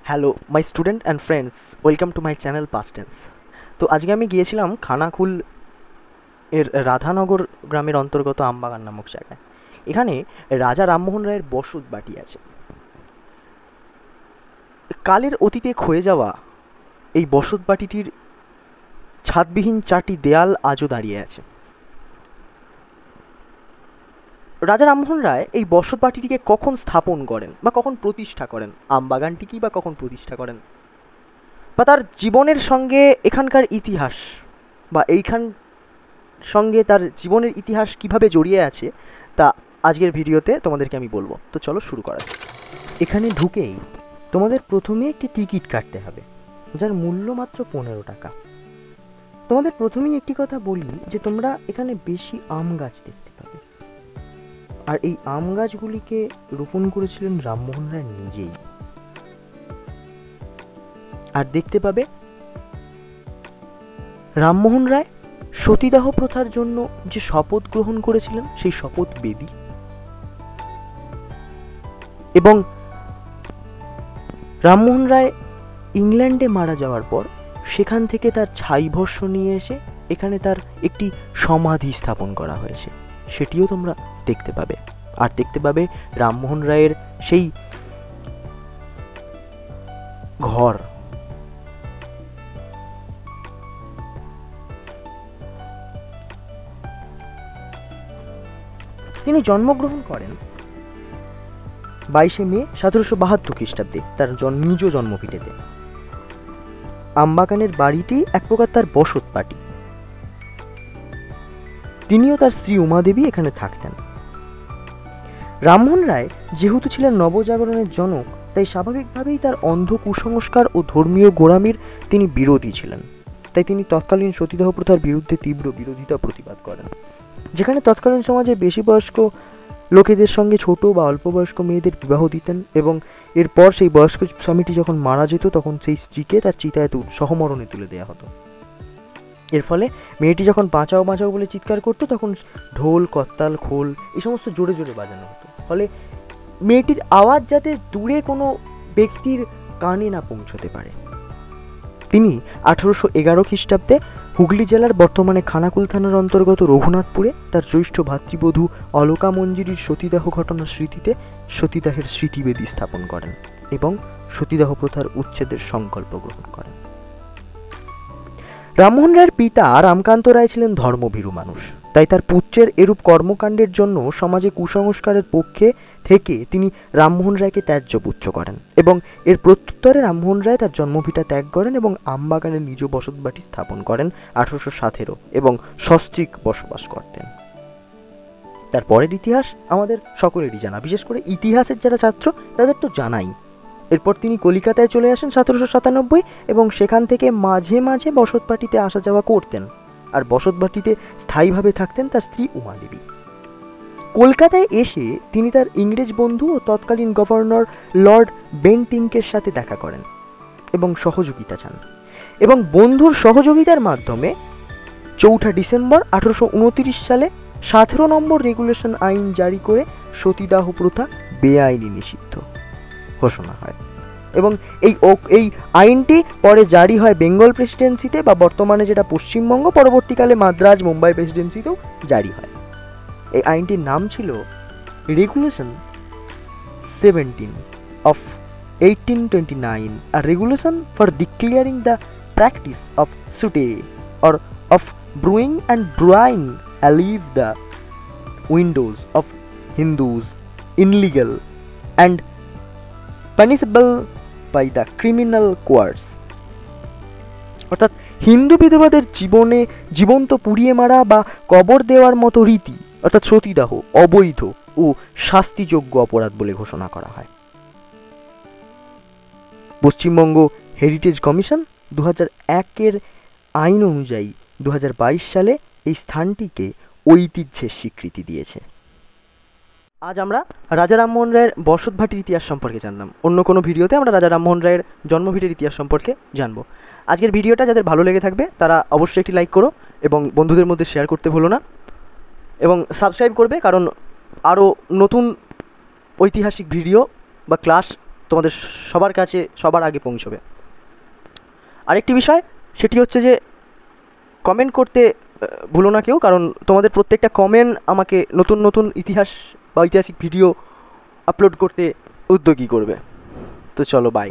Hello my student and friends, welcome to my channel past tense. তো আজকে আমি গিয়েছিলাম খানাকুল এর রাধানগর গ্রামের অন্তর্গত আমবাগান নামক জায়গায়। এখানে রাজা রামমোহন রায়ের বসত বাটি আছে। কালের অতীতে ক্ষয়ে যাওয়া এই বসত বাটিটির ছাদবিহীন 4টি দেয়াল আজও দাঁড়িয়ে আছে। রাজা রামমোহন রায় এই বসত বাটিটিকে কখন স্থাপন করেন বা কখন প্রতিষ্ঠা করেন, আমবাগানটিকেই বা কখন প্রতিষ্ঠা করেন, বা তার জীবনের সঙ্গে এখানকার ইতিহাস বা এইখান সঙ্গে তার জীবনের ইতিহাস কিভাবে জড়িয়ে আছে, তা আজকের ভিডিওতে তোমাদেরকে আমি বলবো। তো চলো শুরু করা যাক। এখানে ঢুকেই তোমাদের প্রথমে একটি টিকিট কাটতে হবে, যার মূল্য মাত্র 15 টাকা। তোমাদের প্রথমেই একটি কথা বলি যে তোমরা এখানে বেশি আম গাছ দেখতে পাবে, আর এই আম গাছগুলিকে রোপণ করেছিলেন রামমোহন রায় নিজেই। আর দেখতে পাবে রামমোহন রায় সতীদাহ প্রথার জন্য যে শপথ গ্রহণ করেছিলেন সেই শপথ বেদী, এবং রামমোহন রায় ইংল্যান্ডে মারা যাওয়ার পর সেখান থেকে তার ছাইভস্ম নিয়ে এসে এখানে তার একটি সমাধি স্থাপন করা হয়েছে, সেটিও তোমরা দেখতে পাবে। আর দেখতে পাবে রামমোহন রায়ের সেই ঘর। তিনি জন্মগ্রহণ করেন 22শে মে 1772 খ্রিস্টাব্দে তার নিজ জন্মভিটেতে। আমবাগানের বাড়িটি এক প্রকার তার বসত বাটি। তিনিও তার স্ত্রী উমাদেবী এখানে থাকতেন। রামমোহন রায় যেহেতু ছিলেন নবজাগরণের জনক, তাই স্বাভাবিকভাবেই তার অন্ধ কুসংস্কার ও ধর্মীয় গোঁড়ামির তিনি বিরোধী ছিলেন। তাই তিনি তৎকালীন সতীদাহ প্রথার বিরুদ্ধে তীব্র বিরোধিতা প্রতিবাদ করেন। যেখানে তৎকালীন সমাজে বেশি বয়স্ক লোকেদের সঙ্গে ছোট বা অল্প বয়স্ক মেয়েদের বিবাহ দিতেন, এবং এরপর সেই বয়স্ক স্বামীটি যখন মারা যেত তখন সেই স্ত্রীকে তার চিতায় সহমরণে তুলে দেওয়া হতো। এর ফলে মেয়েটি যখন বাঁচাও বাঁচাও বলে চিৎকার করতো তখন ঢোল, করতাল, খোল এই সমস্ত জোরে জোরে বাজানো হতো, ফলে মেয়েটির আওয়াজ যাতে দূরে কোনো ব্যক্তির কানে না পৌঁছতে পারে। তিনি 1811 খ্রিস্টাব্দে হুগলি জেলার বর্তমানে খানাকুল থানার অন্তর্গত রঘুনাথপুরে তার জ্যৈষ্ঠ ভাতৃবধূ অলকা মঞ্জিরির সতীদাহ ঘটনার স্মৃতিতে সতীদাহের স্মৃতিবেদী স্থাপন করেন এবং সতীদাহ প্রথার উচ্ছেদের সংকল্প গ্রহণ করেন। রামমোহন রায়ের পিতা রামকান্ত রায় ছিলেন ধর্মভীরু মানুষ, তাই তার পুত্রের এরূপ কর্মকাণ্ডের জন্য সমাজে কুসংস্কারের পক্ষে থেকে তিনি রামমোহন রায়কে ত্যায্য পুত্র করেন, এবং এর প্রত্যুত্তরে রামমোহন রায় তার জন্মভিটা ত্যাগ করেন এবং আমবাগানের নিজ বসতবাটি স্থাপন করেন 1817 এবং সস্ত্রীক বসবাস করতেন। তার পরের ইতিহাস আমাদের সকলেরই জানা, বিশেষ করে ইতিহাসের যারা ছাত্র তাদের তো জানাই। এরপর তিনি কলিকাতায় চলে আসেন 1797 এবং সেখান থেকে মাঝে মাঝে বসতবাটিতে আসা যাওয়া করতেন, আর বসতবাটিতে স্থায়ীভাবে থাকতেন তার স্ত্রী উমাদেবী। কলকাতায় এসে তিনি তার ইংরেজ বন্ধু ও তৎকালীন গভর্নর লর্ড বেন্টিঙ্কের সাথে দেখা করেন এবং সহযোগিতা চান, এবং বন্ধুর সহযোগিতার মাধ্যমে 4 ডিসেম্বর 1829 সালে 17 নম্বর রেগুলেশন আইন জারি করে সতীদাহ প্রথা বেআইনি নিষিদ্ধ ঘোষণা হয়, এবং এই আইনটি পরে জারি হয় বেঙ্গল প্রেসিডেন্সিতে বা বর্তমানে যেটা পশ্চিমবঙ্গ, পরবর্তীকালে মাদ্রাজ, মুম্বাই প্রেসিডেন্সিতেও জারি হয়। এই আইনটির নাম ছিল regulation 17 of 1829, a regulation for declaring the practice of sute or of brewing and brewing alive the windows of Hindus illegal and punishable by the criminal courts। অর্থাৎ হিন্দু বিধবাদের জীবন্ত পুড়িয়ে মারা বা কবর দেওয়ার মতো রীতি অর্থাৎ সতীদাহ অবৈধ ও শাস্তিযোগ্য অপরাধ বলে ঘোষণা করা হয়। পশ্চিমবঙ্গ হেরিটেজ কমিশন 2001 আইন অনুযায়ী 2022 সালে এই স্থানটিকে ঐতিহ্যের স্বীকৃতি দিয়েছে। আজ আমরা রাজা রামমোহন রায়ের বসতবাটির ইতিহাস সম্পর্কে জানলাম। অন্য কোনো ভিডিওতে আমরা রাজা রামমোহন রায়ের জন্মভিটের ইতিহাস সম্পর্কে জানবো। আজকের ভিডিওটা যাদের ভালো লেগে থাকবে তারা অবশ্যই একটি লাইক করো এবং বন্ধুদের মধ্যে শেয়ার করতে ভুলো না, এবং সাবস্ক্রাইব করবে, কারণ আরও নতুন ঐতিহাসিক ভিডিও বা ক্লাস তোমাদের সবার কাছে সবার আগে পৌঁছবে। আরেকটি বিষয় সেটি হচ্ছে যে কমেন্ট করতে ভুলো না কেউ, কারণ তোমাদের প্রত্যেকটা কমেন্ট আমাকে নতুন নতুন ইতিহাস বা ঐতিহাসিক ভিডিও আপলোড করতে উদ্যোগী করবে। তো চলো, বাই।